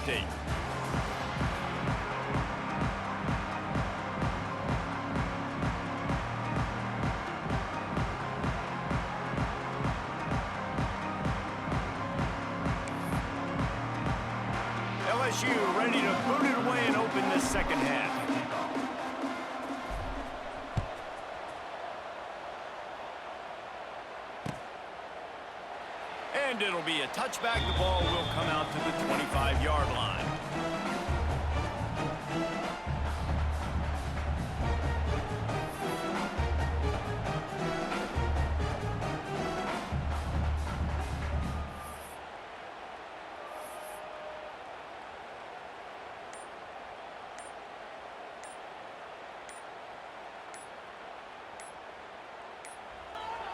update. LSU ready to boot it away and open this second half. And it'll be a touchback. The ball will come out to the 25-yard line.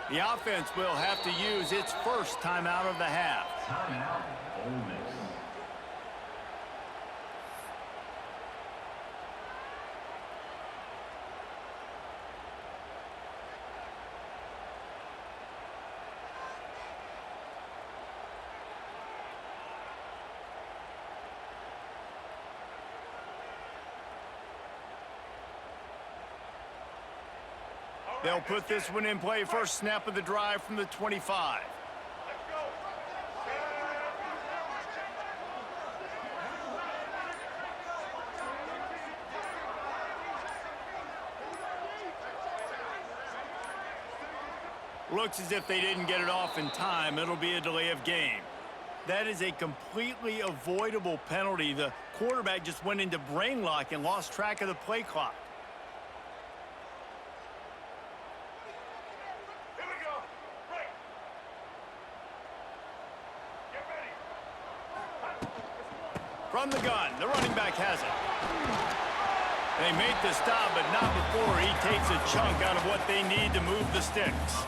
The offense will have to use its first timeout of the half. Timeout, Ole Miss. They'll put this one in play. First snap of the drive from the 25. Looks as if they didn't get it off in time. It'll be a delay of game. That is a completely avoidable penalty. The quarterback just went into brain lock and lost track of the play clock. From the gun, the running back has it. They make the stop, but not before he takes a chunk out of what they need to move the sticks.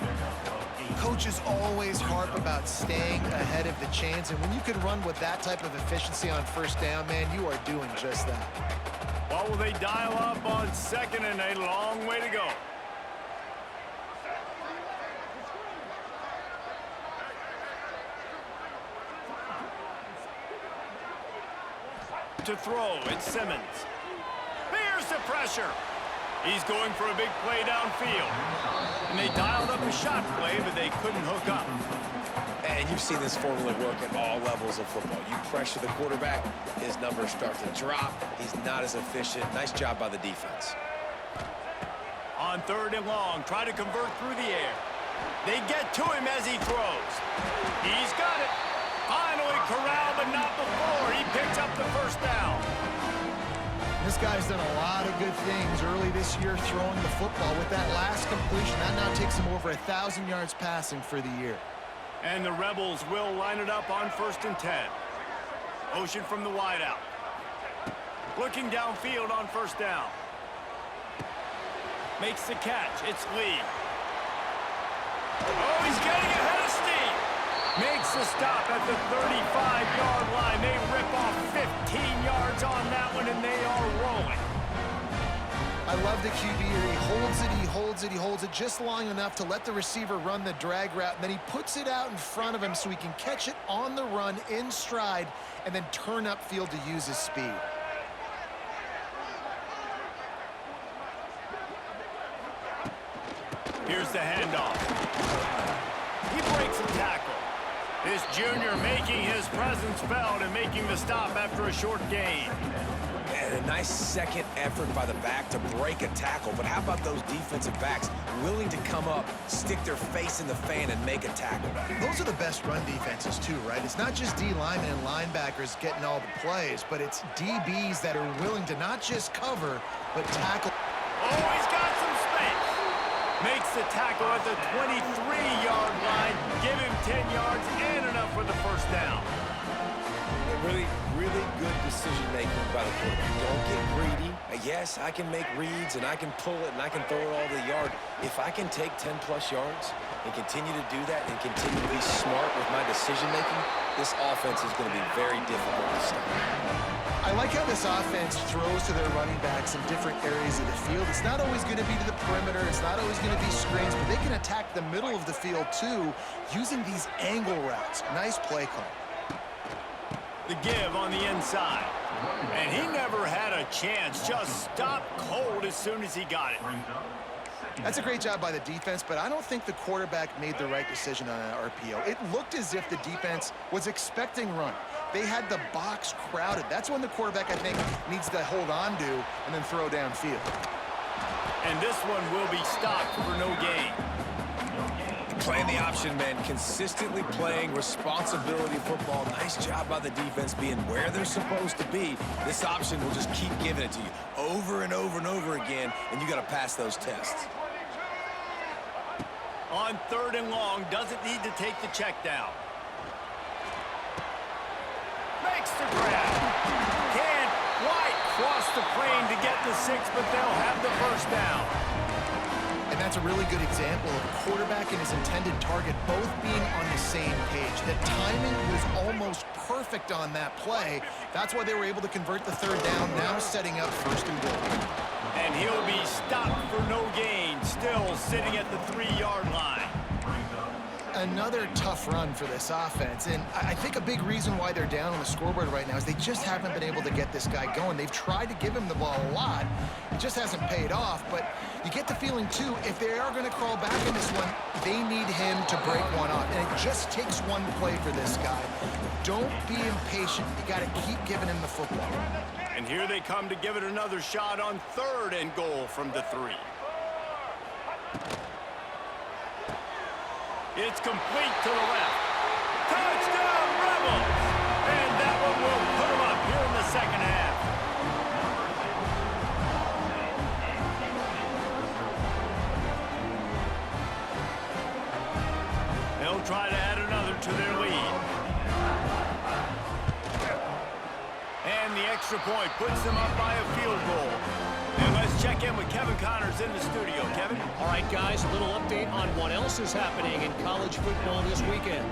Coaches always harp about staying ahead of the chains, and when you can run with that type of efficiency on first down, man, you are doing just that. What will they dial up on second and a long way to go? To throw, it's Simmons. There's the pressure. He's going for a big play downfield. And they dialed up a shot play, but they couldn't hook up. And you've seen this formula work at all levels of football. You pressure the quarterback, his numbers start to drop. He's not as efficient. Nice job by the defense. On third and long, try to convert through the air. They get to him as he throws. He's got it. Finally corralled, but not before. He picks up the first down. This guy's done a lot of good things early this year throwing the football. With that last completion, that now takes him over 1,000 yards passing for the year. And the Rebels will line it up on 1st and 10. Motion from the wideout. Looking downfield on first down. Makes the catch. It's Lee. Oh, he's getting ahead of steam. Makes the stop at the 35-yard line. They rip off 15 yards on that one, and they are rolling. I love the QB here. He holds it, he holds it, he holds it just long enough to let the receiver run the drag route, and then he puts it out in front of him so he can catch it on the run in stride and then turn upfield to use his speed. Here's the handoff. He breaks the tackle. This junior making his presence felt and making the stop after a short gain. And a nice second effort by the back to break a tackle. But how about those defensive backs willing to come up, stick their face in the fan, and make a tackle? Those are the best run defenses too, right? It's not just D linemen and linebackers getting all the plays, but it's DBs that are willing to not just cover, but tackle. Oh, he's got some space. Makes the tackle at the 23-yard line. Give him 10 yards and enough for the first down. Really good decision-making by the quarterback. Don't get greedy. Yes, I can make reads, and I can pull it, and I can throw it all to the yard. If I can take 10-plus yards and continue to do that and continue to be smart with my decision-making, this offense is going to be very difficult to stop. I like how this offense throws to their running backs in different areas of the field. It's not always going to be to the perimeter. It's not always going to be screens, but they can attack the middle of the field, too, using these angle routes. Nice play call. The give on the inside. And he never had a chance. Just stopped cold as soon as he got it. That's a great job by the defense, but I don't think the quarterback made the right decision on an RPO. It looked as if the defense was expecting run. They had the box crowded. That's when the quarterback, I think, needs to hold on to and then throw downfield. And this one will be stopped for no gain. Playing the option, man. Consistently playing responsibility football. Nice job by the defense being where they're supposed to be. This option will just keep giving it to you over and over and over again, and you got to pass those tests. On 3rd and long, doesn't need to take the check down. Makes the grab. Can't quite cross the plane to get the 6, but they'll have the first down. And that's a really good example of a quarterback and his intended target both being on the same page. The timing was almost perfect on that play. That's why they were able to convert the 3rd down, now setting up 1st and goal. And he'll be stopped for no gain, still sitting at the 3-yard line. Another tough run for this offense, and I think a big reason why they're down on the scoreboard right now is they just haven't been able to get this guy going. They've tried to give him the ball a lot. It just hasn't paid off, but you get the feeling, too, if they are going to crawl back in this one, they need him to break one off, and it just takes one play for this guy. Don't be impatient. You got to keep giving him the football. And here they come to give it another shot on 3rd and goal from the 3. It's complete to the left. Touchdown, Rebels! And that one will put them up here in the 2nd half. They'll try to add another to their lead. And the extra point puts them up by a field goal. And let's check in with Kevin Connors in the studio. Kevin? All right, guys, a little update on what else is happening in college football this weekend.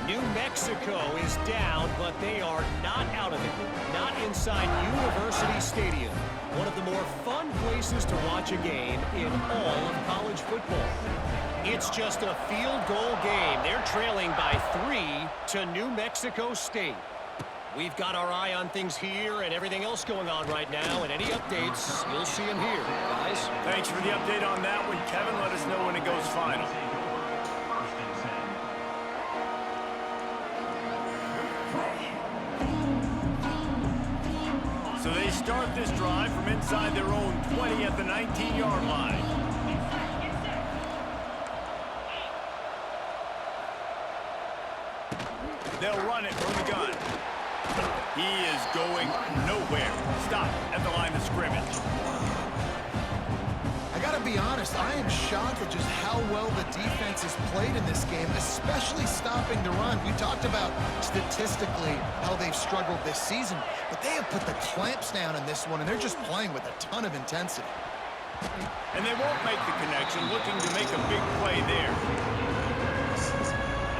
New Mexico is down, but they are not out of it. Not inside University Stadium, one of the more fun places to watch a game in all of college football. It's just a field goal game. They're trailing by 3 to New Mexico State. We've got our eye on things here and everything else going on right now, and any updates, you'll see them here, guys. Thanks for the update on that one, Kevin. Let us know when it goes final. So they start this drive from inside their own 20 at the 19-yard line. They'll run it from the gun. He is going nowhere. Stop at the line of scrimmage. I got to be honest, I am shocked at just how well the defense has played in this game, especially stopping the run. We talked about statistically how they've struggled this season, but they have put the clamps down in this one, and they're just playing with a ton of intensity. And they won't make the connection, looking to make a big play there.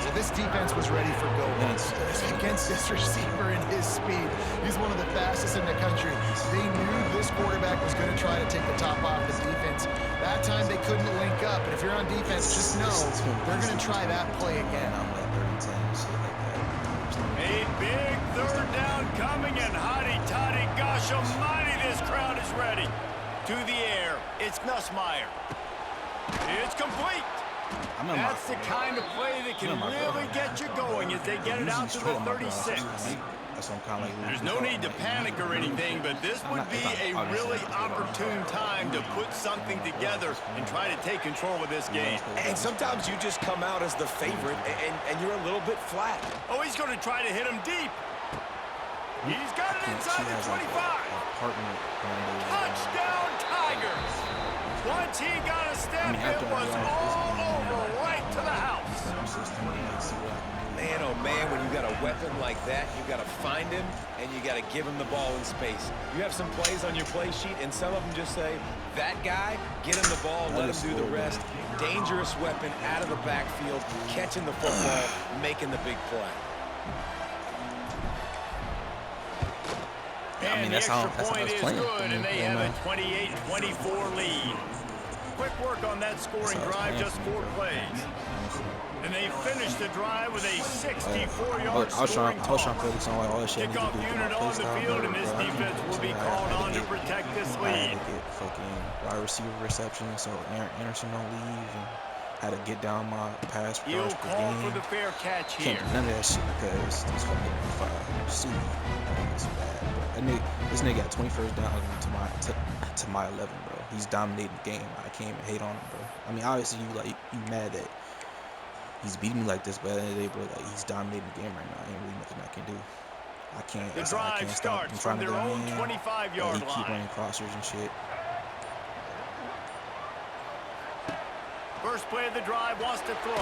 So this defense was ready for go once against this receiver and his speed. He's one of the fastest in the country. They knew this quarterback was going to try to take the top off the defense. That time they couldn't link up, and if you're on defense, just know they're going to try that play again. A big 3rd down coming, and hotty-toddy, gosh almighty, this crowd is ready. To the air, it's Nussmeier. It's complete. That's the kind of play that can really get you going as they get it out to the 36. There's no need to panic or anything, but this would be a really opportune time to put something together and try to take control of this game. And sometimes you just come out as the favorite, and you're a little bit flat. Oh, he's going to try to hit him deep. He's got it inside the 25. Touchdown, Tigers. Once he got a step, it was all over, right to the house. Man, oh man, when you got a weapon like that, you got to find him, and you got to give him the ball in space. You have some plays on your play sheet, and some of them just say, that guy, get him the ball, let him do the rest. Dangerous weapon out of the backfield, catching the football, making the big play. And the extra point is good, and they have a 28-24 lead. quick work on that scoring drive, just 4 plays. And they finished the drive with a 64-yard scoring I was trying to focus on like all the shit I need to Kickoff do. unit on the field, and this defense will be called on to protect this I had lead. to get fucking wide receiver reception so Anderson don't leave, and had to get down my pass He'll rush per call game. for the fair catch here. Can't do none of that shit because this fucking see it's bad, bro. This nigga got 21st down to my 11, bro. He's dominating the game. I can't even hate on him, bro. I mean, obviously you mad that he's beating me like this, but at the end of the day, bro, like he's dominating the game right now. Ain't really nothing I can do. I can't. The I drive can't stop him starts trying from to their go own in. 25-yard He keep line. running crossers and shit. First play of the drive, wants to throw.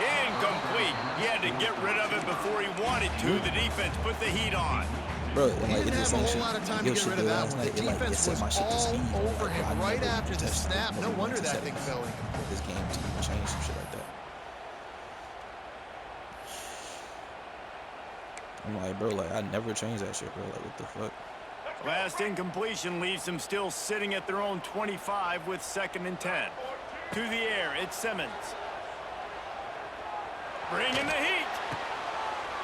Incomplete. He had to get rid of it before he wanted to. The defense put the heat on. Bro, He like, didn't it's have a the same whole lot of time to Yo, get shit rid of did that last one. The night. It, like, it defense set was my shit to all speed, bro. over Like, him I right never after the touched snap. it. No Never wonder once that said thing it. fell incomplete. This game to even change some shit like that. I'm like, bro, like I never changed that shit, bro. Like, what the fuck? Last incompletion leaves them still sitting at their own 25 with 2nd and 10. To the air, it's Simmons. Bringing the heat.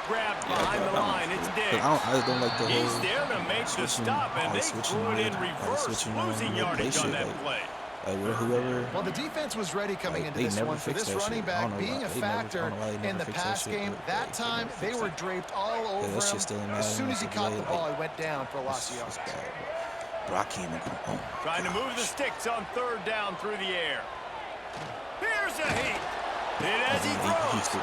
Grabbed behind the line, it's Diggs. I just don't like the whole He's there to make the stop, and they threw it in reverse, losing yardage on that play. Like whoever. Well, the defense was ready coming into this one for this running back being a factor in the pass game. That time, they were draped all over him. As soon as he caught the ball, he went down for a loss of yards. Bro, I can't even go. Trying to move the sticks on 3rd down through the air. Here's a heat. And as he throws, he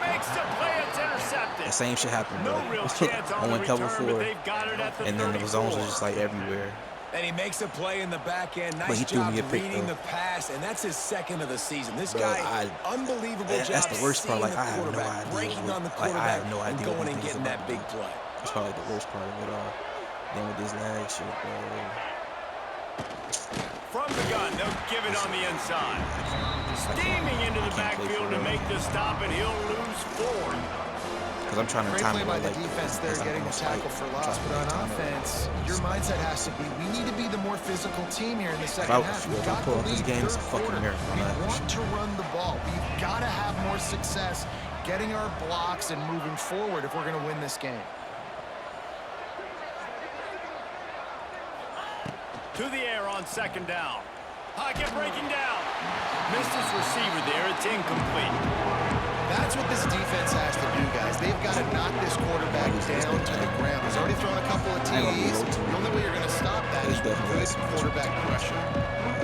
makes the play. It's intercepted. The same shit happened, bro. No real chance on the return, but they've got it at the 34. And then the zones are just like everywhere. And he makes a play in the back end. But Nice he threw job me a pick, reading though. the pass, and that's his 2nd of the season. This Bro, guy, unbelievable job. That's the worst part. Like, seeing I have no quarterback, idea. breaking on the Like, quarterback, I have no idea and going what and he getting thinks that big about play. That's probably the worst part of it all. Then with this lag shit, bro. From the gun, they'll give it on the inside. Steaming into the backfield to make the stop, and he'll lose 4. Because I'm trying to Great time play it by right, the like, defense there, as I'm getting the gonna tackle spike, for loss. trying But to on time it right. offense, your mindset has to be, we need to be the more physical team here in the second half. We've If I got pull the up this lead game, it's a 3rd fucking quarter. miracle. We want to run the ball. We've got to have more success getting our blocks and moving forward if we're going to win this game. To the air on 2nd down. Pocket breaking down. Missed his receiver there. It's incomplete. That's what this defense has to do, guys. They've got to knock this quarterback down to the ground. He's already thrown a couple of TDs. The only way you're going to stop that is with good quarterback pressure.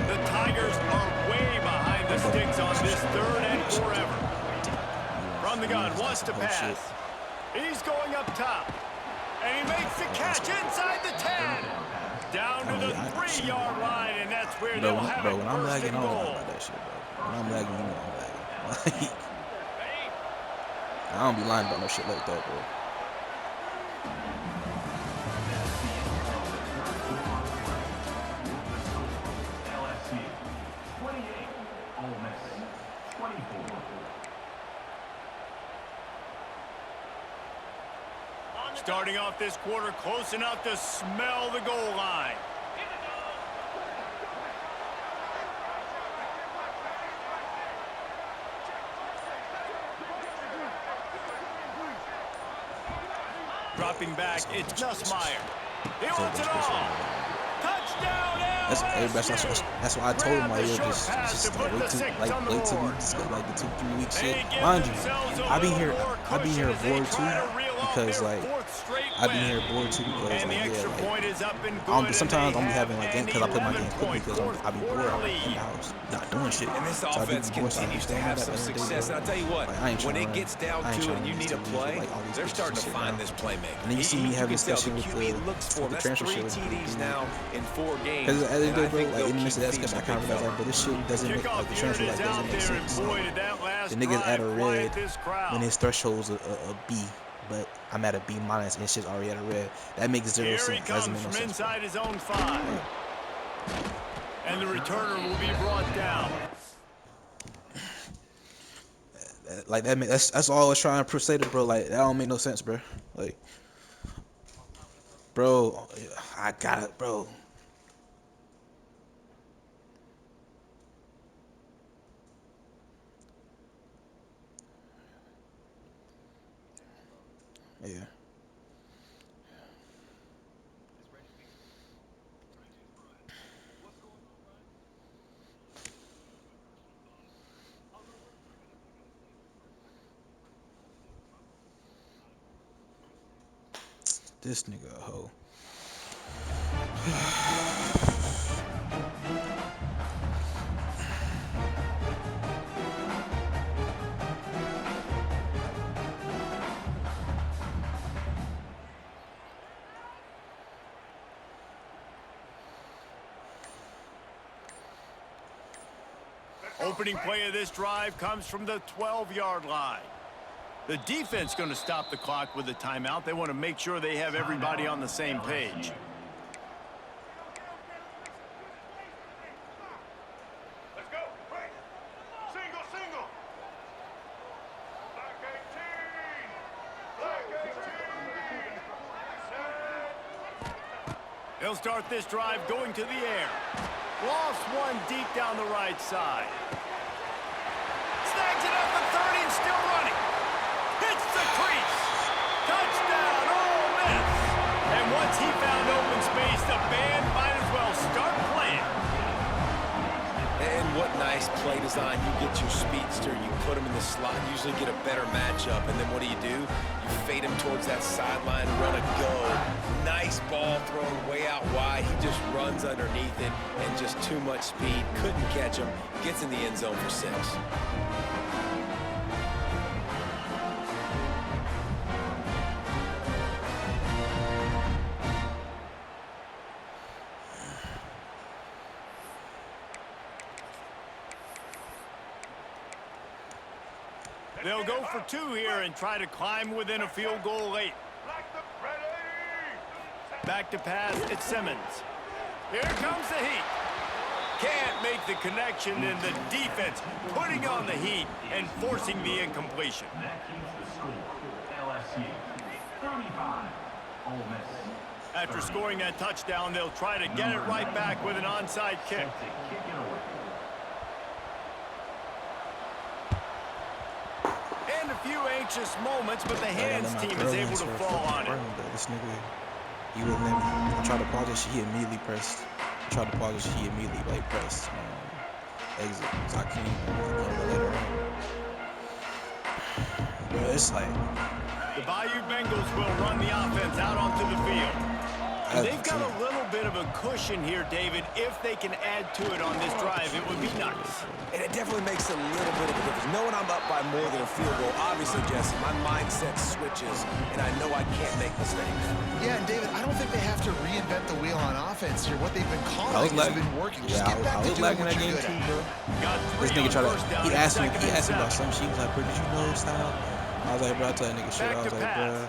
The Tigers are way behind the sticks on this 3rd and forever. From the gun, wants to pass. He's going up top. And he makes the catch inside the 10. Down to the 3-yard line, and that's where they'll have it when I'm first lagging, and I don't know goal. about that shit, bro. When I'm lagging, you know I'm lagging. I don't be lying about no shit like that, bro. LSU 28, Ole Miss 24. Starting off this quarter, close enough to smell the goal line. Dropping back, it's Nussmeier. He wants it all. Touchdown, LSU. That's why I told him, like, yo, just like, wait till we discuss like the 2-3 week shit. Mind you, I be here bored too because like I be here bored too because And the like, extra yeah, point is up and like, good. sometimes I'm and they having like have because I play my an game quickly because 11-point I be bored. fourth-quarter I'm in lead. the house not doing shit. And this So I do offense be bored, so I continues to understand have that some at the end of the day, success. bro. And I'll tell you what, Like, I ain't when trying it to gets down I ain't to it trying and you to need a just play, like all these they're bitches starting to shit find now. this playmaker. And then you see me having can tell discussion the with QB the looks for him. That's transfer 3 shit with the TDs dude. now in 4 games. Because at the end and of the I day, think bro, like in the they'll midst of keep that discussion, I feeding kind the of realized, big like, bro, this shit doesn't make, like, the transfer, like, doesn't make sense. Like, the niggas at a red when his threshold's a B, but I'm at a B minus and shit's already at a red. That makes zero Here sense. he Doesn't comes make no from sense. inside his own 5. And the returner will be brought down. Like that's all I was trying to say to bro. Like that don't make no sense, bro. Like, bro, I got it, bro. Yeah. This nigga a hoe. Opening play of this drive comes from the 12-yard line. The defense going to stop the clock with a timeout. They want to make sure they have everybody on the same page. Let's go. Right. Single, single. Black 18. Black 18. Set. They'll start this drive going to the air. Lost one deep down the right side. Snags it up the 30 and still running. Hits the crease. Touchdown, Ole Miss. And once he found open space, the band might as well start playing. And what nice play design. You get your speedster, you put him in the slot, usually get a better matchup, and then what do? You fade him towards that sideline, run a go. Nice ball thrown way out wide. He just runs underneath it, and just too much speed. Couldn't catch him. Gets in the end zone for 6. They'll go for 2 here and try to climb within a field goal late. Back to pass, it's Simmons. Here comes the heat. Can't make the connection, and the defense putting on the heat and forcing the incompletion. That keeps the score. LSU 35. Ole Miss. After scoring that touchdown, they'll try to get it right back with an onside kick. Set to kick it away. And a few anxious moments, but the hands team is able to fall on it. This nigga, he wouldn't let me. I tried to pause this shit, he immediately pressed. I tried to pause this shit, he immediately pressed exit. So I can't let it run. But it's like The Bayou Bengals will run the offense out onto the field. And they've got a little bit of a cushion here, David. If they can add to it on this drive, it would be nice. And it definitely makes a little bit of a difference. Knowing I'm up by more than a field goal, obviously, Jesse, my mindset switches, and I know I can't make mistakes. Yeah, and David, I don't think they have to reinvent the wheel on offense here. What they've been calling has been working. Just get back to doing what you're good at. Got this 3 nigga on tried first to, down he and asked me second and about 7. some shit. He was like, bro, did you know style? I was like, bro, I tell that nigga shit. I was like, bro,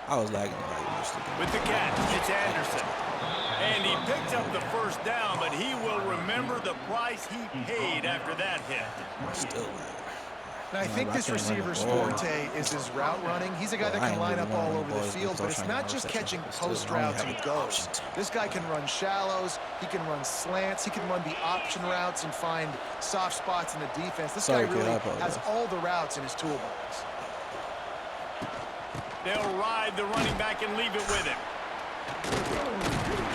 I was lagging like honestly. With the catch, it's Anderson. And he picked up the first down, but he will remember the price he paid after that hit. Still lagging. And I think this receiver's forte is his route running. He's a guy that can line up all over the field, but it's not just catching post routes and goes. This guy can run shallows, he can run slants, he can run the option routes and find soft spots in the defense. This guy really has all the routes in his toolbox. They'll ride the running back and leave it with him.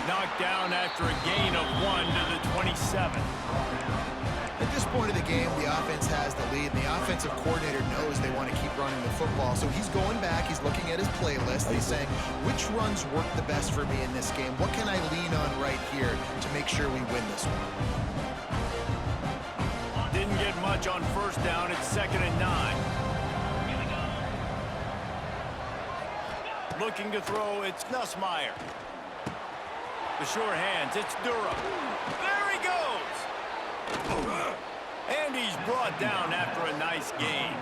Knocked down after a gain of 1 to the 27. At this point of the game, the offense has the lead, and the offensive coordinator knows they want to keep running the football. So he's going back, he's looking at his playlist, and he's saying, which runs work the best for me in this game? What can I lean on right here to make sure we win this one? Didn't get much on first down. It's 2nd and 9. Looking to throw, it's Nussmeier. The sure hands, it's Durham. There he goes! And he's brought down after a nice gain.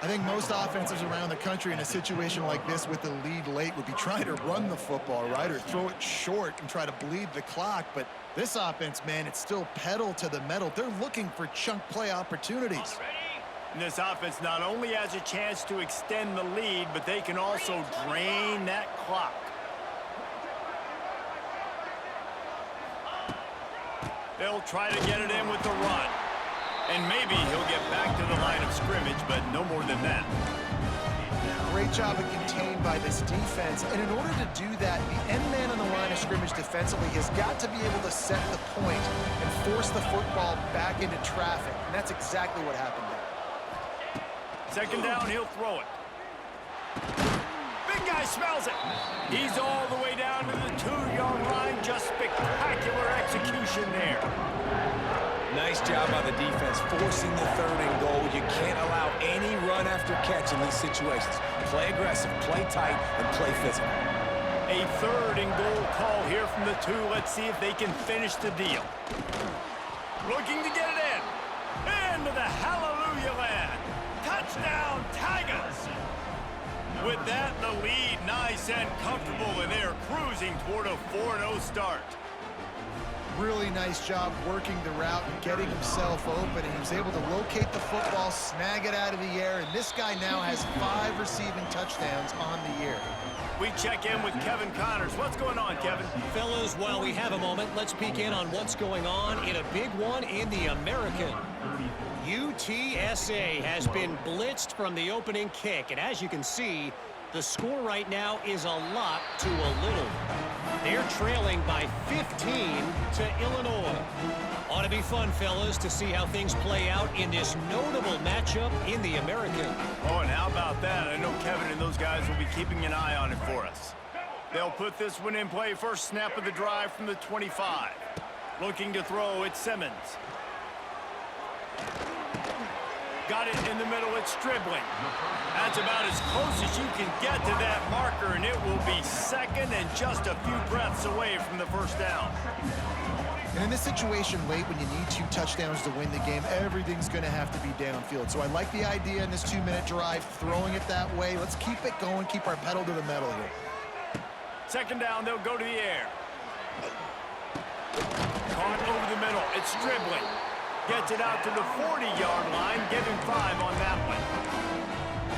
I think most offenses around the country in a situation like this with the lead late would be trying to run the football, right, or throw it short and try to bleed the clock. But this offense, man, it's still pedal to the metal. They're looking for chunk play opportunities. And this offense not only has a chance to extend the lead, but they can also drain that clock. They'll try to get it in with the run. And maybe he'll get back to the line of scrimmage, but no more than that. great job of contained by this defense. And in order to do that, the end man on the line of scrimmage defensively has got to be able to set the point and force the football back into traffic. And that's exactly what happened there. Second down, he'll throw it. Big guy smells it. He's all the way down to the 2-yard line. Just spectacular execution there. Nice job by the defense forcing the 3rd and goal. You can't allow any run after catch in these situations. Play aggressive, play tight, and play physical. A 3rd and goal call here from the 2. Let's see if they can finish the deal. Looking to get it in. Into the hallelujah land. Touchdown, Tigers. With that, the lead nice and comfortable, and they're cruising toward a 4-0 start. Really nice job working the route and getting himself open. And he was able to locate the football, snag it out of the air, and this guy now has 5 receiving touchdowns on the year. We check in with Kevin Connors. What's going on, Kevin? Fellas, while we have a moment, let's peek in on what's going on in a big one in the American. UTSA has been blitzed from the opening kick, and as you can see, the score right now is a lot to a little. They're trailing by 15 to Illinois. Ought to be fun, fellas, to see how things play out in this notable matchup in the American. Oh, and how about that? I know Kevin and those guys will be keeping an eye on it for us. They'll put this one in play. First snap of the drive from the 25. Looking to throw, it's Simmons. Got it in the middle, it's Stribling. That's about as close as you can get to that marker, and it will be second and just a few breaths away from the first down. And in this situation late, when you need 2 touchdowns to win the game, everything's going to have to be downfield. So I like the idea in this 2-minute drive, throwing it that way. Let's keep it going, keep our pedal to the metal here. Second down, they'll go to the air. Caught over the middle, it's Stribling. Gets it out to the 40-yard line, giving 5 on that one.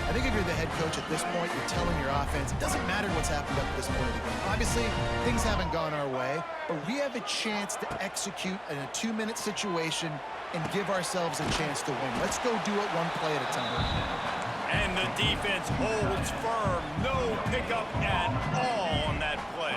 I think if you're the head coach at this point, you're telling your offense, it doesn't matter what's happened up to this point of the game. Obviously, things haven't gone our way, but we have a chance to execute in a 2-minute situation and give ourselves a chance to win. Let's go do it one play at a time. And the defense holds firm. No pickup at all on that play.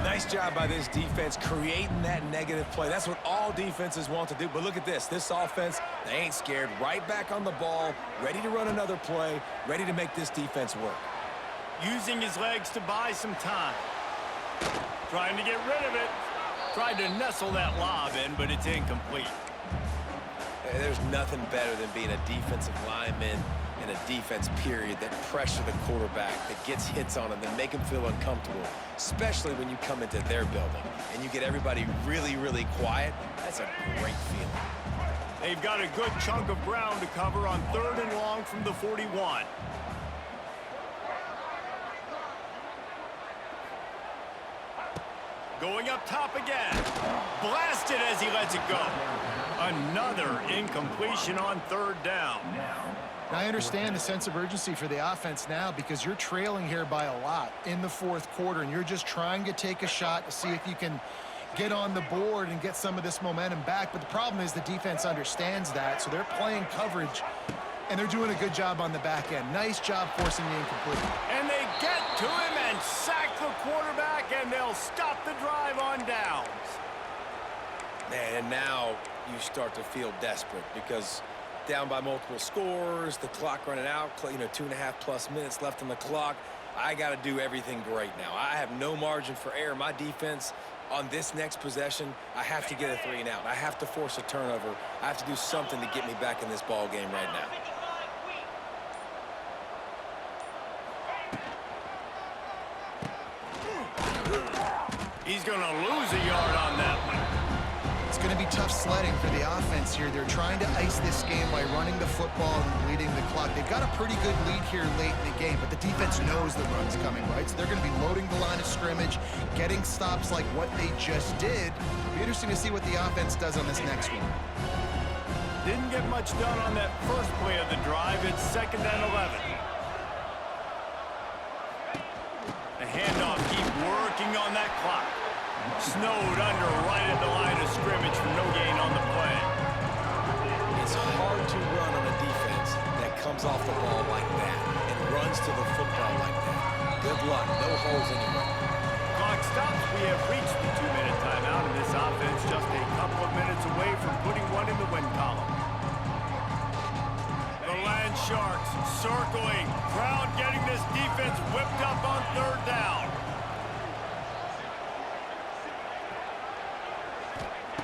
Nice job by this defense creating that negative play. That's what all defenses want to do. But look at this. This offense, they ain't scared. Right back on the ball, ready to run another play, ready to make this defense work. Using his legs to buy some time. Trying to get rid of it. Tried to nestle that lob in, but it's incomplete. There's nothing better than being a defensive lineman in a defense period that pressure the quarterback, that gets hits on him, that make him feel uncomfortable, especially when you come into their building and you get everybody really, really quiet. That's a great feeling. They've got a good chunk of ground to cover on 3rd and long from the 41. Going up top again. Blasted as he lets it go. Another incompletion on 3rd down. Now, I understand the sense of urgency for the offense now because you're trailing here by a lot in the 4th quarter, and you're just trying to take a shot to see if you can get on the board and get some of this momentum back. But the problem is the defense understands that, so they're playing coverage, and they're doing a good job on the back end. Nice job forcing the incomplete. And they get to him and sack the quarterback, and they'll stop the drive on downs. And now you start to feel desperate because down by multiple scores, the clock running out, 2.5+ minutes left on the clock. I got to do everything great now. I have no margin for error. My defense on this next possession, I have to get a 3 and out. I have to force a turnover. I have to do something to get me back in this ball game right now. He's going to lose a yard on that one. It's going to be tough sledding for the offense here. They're trying to ice this game by running the football and bleeding the clock. They've got a pretty good lead here late in the game, but the defense knows the run's coming, right? So they're going to be loading the line of scrimmage, getting stops like what they just did. It'll be interesting to see what the offense does on this next one. Didn't get much done on that first play of the drive. It's 2nd and 11. The handoff, keep working on that clock. Snowed under right at the line of scrimmage for no gain on the play. It's hard to run on a defense that comes off the ball like that and runs to the football like that. Good luck. No holes anywhere. Clock stops. We have reached the 2-minute timeout, and this offense just a couple of minutes away from putting one in the win column. The Land Sharks circling. Crowd getting this defense whipped up on 3rd down.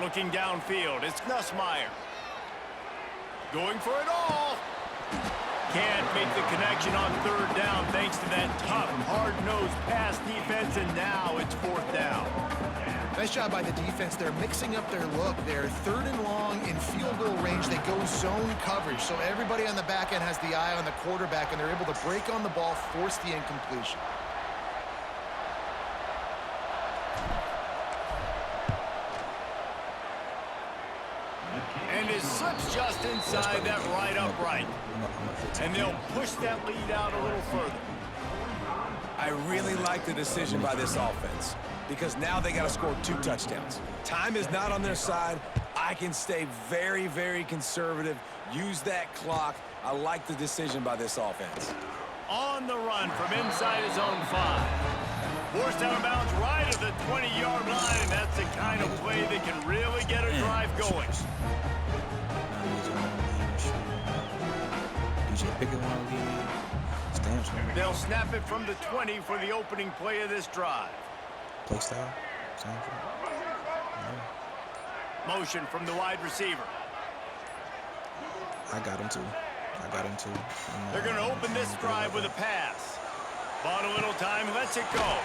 Looking downfield, it's Nussmeier. Going for it all. Can't make the connection on 3rd down thanks to that tough, hard-nosed pass defense, and now it's 4th down. Nice job by the defense. They're mixing up their look. They're 3rd and long in field goal range. They go zone coverage, so everybody on the back end has the eye on the quarterback, and they're able to break on the ball, force the incompletion. And it slips just inside that right upright. And they'll push that lead out a little further. I really like the decision by this offense because now they got to score 2 touchdowns. Time is not on their side. I can stay very, very conservative, use that clock. I like the decision by this offense. On the run from inside his own 5. Forced out of bounds right at the 20-yard line, and that's the kind of play that can really get a drive going. They'll snap it from the 20 for the opening play of this drive. Play style. Motion from the wide receiver. I got him too. They're going to open this drive with a pass. Bought a little time, lets it go.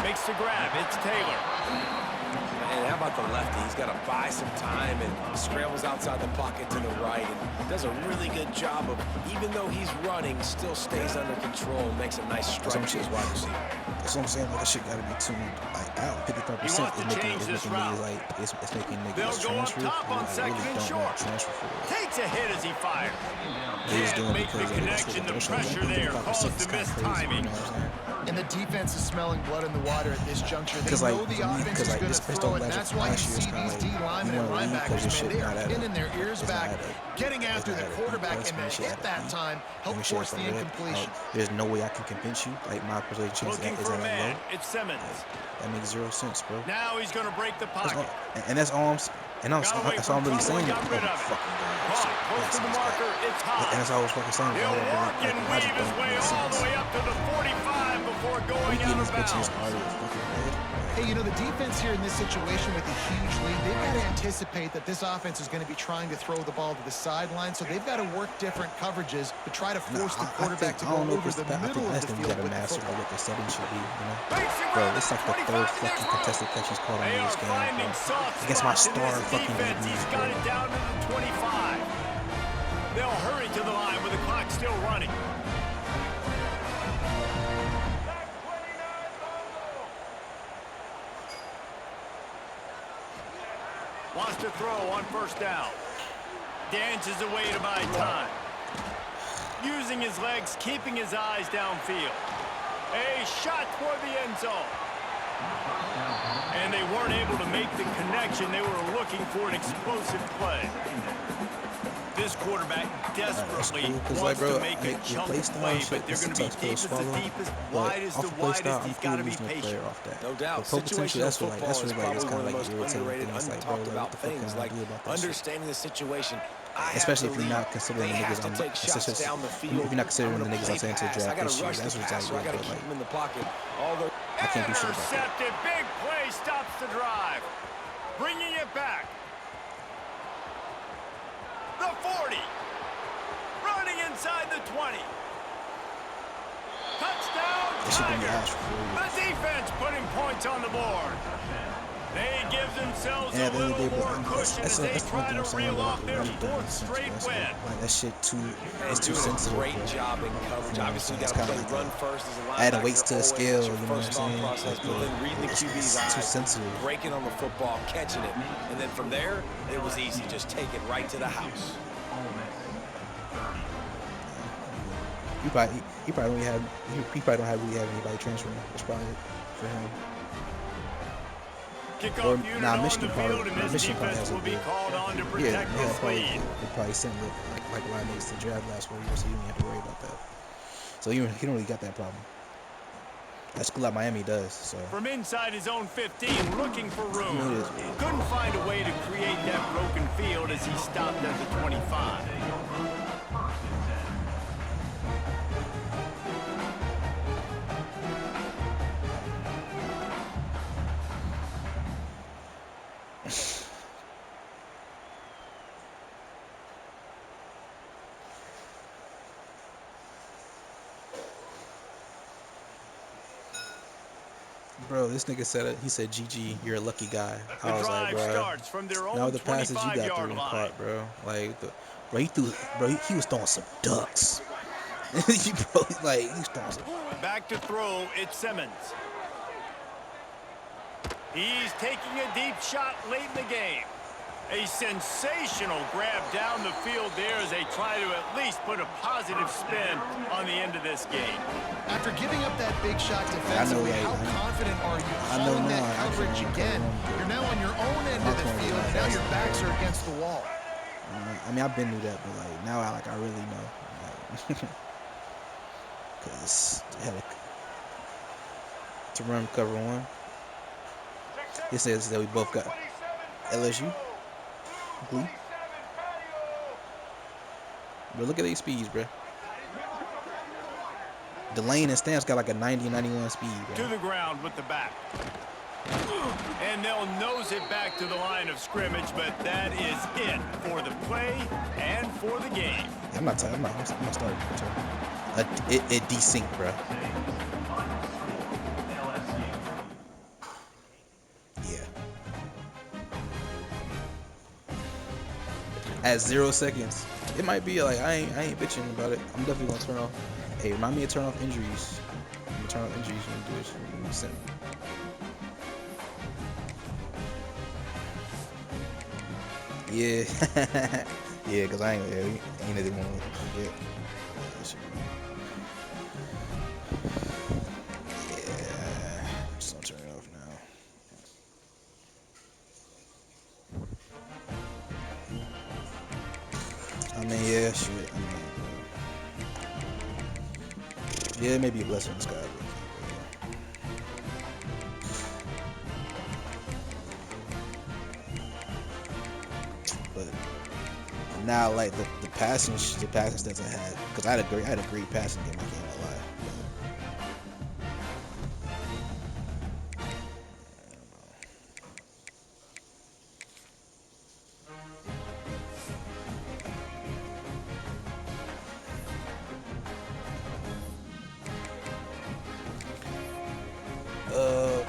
Makes the grab. It's Taylor. And how about the lefty? He's got to buy some time and scrambles outside the pocket to the right and does a really good job of, even though he's running, still stays under control and makes a nice strike to his wide receiver. That's what I'm saying. Like, that shit got to be tuned like out. 55% is making niggas like it's making niggas transfer. They'll go up top on 2nd and short. Takes a hit as he fires. Can't make the connection. The pressure there caused the missed timing. And the defense is smelling blood in the water at this juncture. They know the offense is going to throw it. That's why you see these D linemen and linebackers, man, they are pinning their ears back, getting after the quarterback, and to hit that time, help force the incompletion. There's no way I can convince you. Like, my percentage chance Looking is for a that man. low. It's Simmons. That makes 0 sense, bro. Now he's going to break the pocket. And that's all I'm really saying. Close to the marker. It's high. And that's all I was fucking saying. He'll work and weave his way all the way up to the 45 before going out of bounds. Hey, you know, the defense here in this situation with a huge lead, they've got to anticipate that this offense is going to be trying to throw the ball to the sideline, so they've got to work different coverages to try to force the quarterback to go over the middle of the field with the football. What the setting should be, you know? Bro, it's like the 3rd fucking contested catch he's caught in this game, bro. Against my star fucking defense, he's got it down to the 25. They'll hurry to the line with the clock still running. Wants to throw on 1st down. Dances away to buy time. Using his legs, keeping his eyes downfield. A shot toward the end zone. And they weren't able to make the connection. They were looking for an explosive play. This quarterback desperately wants to make a chunk play, but they're going to be deep as the deepest, wide as the widest. He's got to be patient. No doubt. Situational football is probably one of the most underrated, untalked about things, like understanding the situation. Especially if you're not considering the niggas on if you're not considering the niggas I'm saying to draft this year. That's what it's like, bro. I can't do shit about that. Intercepted. Big play stops the drive. Bringing it back. The 40. Running inside the 20. Touchdown, Tigers. The defense putting points on the board. They give themselves a little more cushion as they try to reel off their 4th straight win. Like, that shit it's too sensitive. Great job in coverage. Obviously, you got to play run first as a linebacker. Adding weights to the scale, you know what I'm saying? Process, but then reading the QB's eyes, too sensitive. breaking on the football, catching it, and then from there, it was easy. Just take it right to the house. He probably don't really have anybody transferring. That's probably it for him. Kickoff unit nah, on Michigan the probably, field, and this Michigan probably defense has a will be good. called on to Yeah, protect this lead. they probably sent like Ryan Nix to draft last 4 years, so you don't have to worry about that. So he don't really got that problem. That school at Miami does. So From inside his own 15, looking for room. Couldn't find a way to create that broken field as he stopped at the 25. Bro, this nigga said it. He said, "GG, you're a lucky guy." The I was like, drive bro, starts from their now own the passes you got through 25-yard and line. caught, bro. Like, bro, he threw, bro, he was throwing some ducks. Bro, like, he was throwing some. Back to throw, it's Simmons. He's taking a deep shot late in the game. A sensational grab down the field there as they try to at least put a positive spin on the end of this game. After giving up that big shot defensively, how confident are you calling that coverage again? You're now on your own end of the field, and now your backs are against the wall. I mean, I've been through that, but like now, I really know, because to run cover one. It says that we both got LSU, Glee. But look at these speeds, bro. Delane and Stamps got like a 90 and 91 speed, bro. To the ground with the back. And they'll nose it back to the line of scrimmage, but that is it for the play and for the game. I'm not starting. It desynced, bro. Yeah. At 0 seconds, it might be like I ain't bitching about it. I'm definitely gonna turn off. Hey, remind me to turn off injuries. I'm gonna turn off injuries when you do this. When you send me. Yeah, yeah, cause I ain't really want to forget. Yeah, just gonna turn it off now. I mean, yeah, shit. I mean, yeah, it may be a blessing in disguise. But now, like the passing stats I had, because I had a great passing game. I can't lie.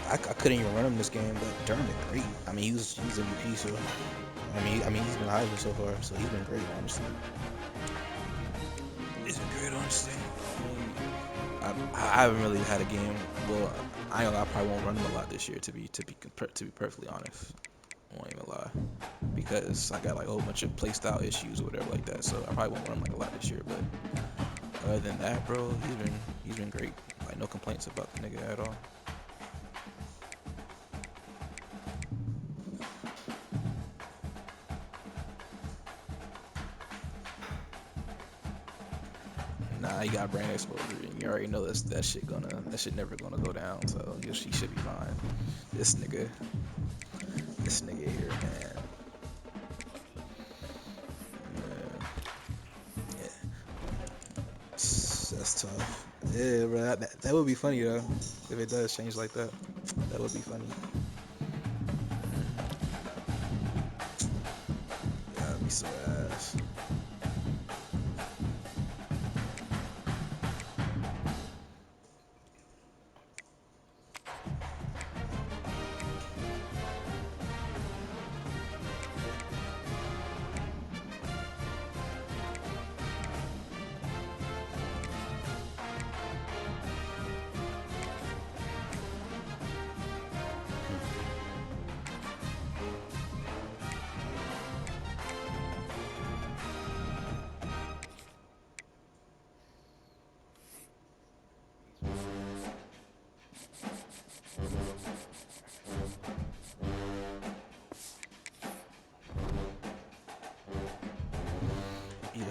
I couldn't even run him this game, but Durham did great. I mean, he's MVP, so I mean, he's been Heisman so far, so he's been great, honestly. He's been great, honestly. I haven't really had a game. Well, I probably won't run him a lot this year, to be perfectly honest. I won't even lie, because I got like a whole bunch of play style issues or whatever like that. So I probably won't run him like a lot this year. But other than that, bro, he's been great. Like no complaints about the nigga at all. Nah, he got brain exposure, and you already know that shit never gonna go down. So he should be fine. This nigga here, man. Yeah. That's tough. Yeah, bro. That would be funny though, if it does change like that. That would be funny. Yeah, that'd be so ass.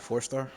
4-star.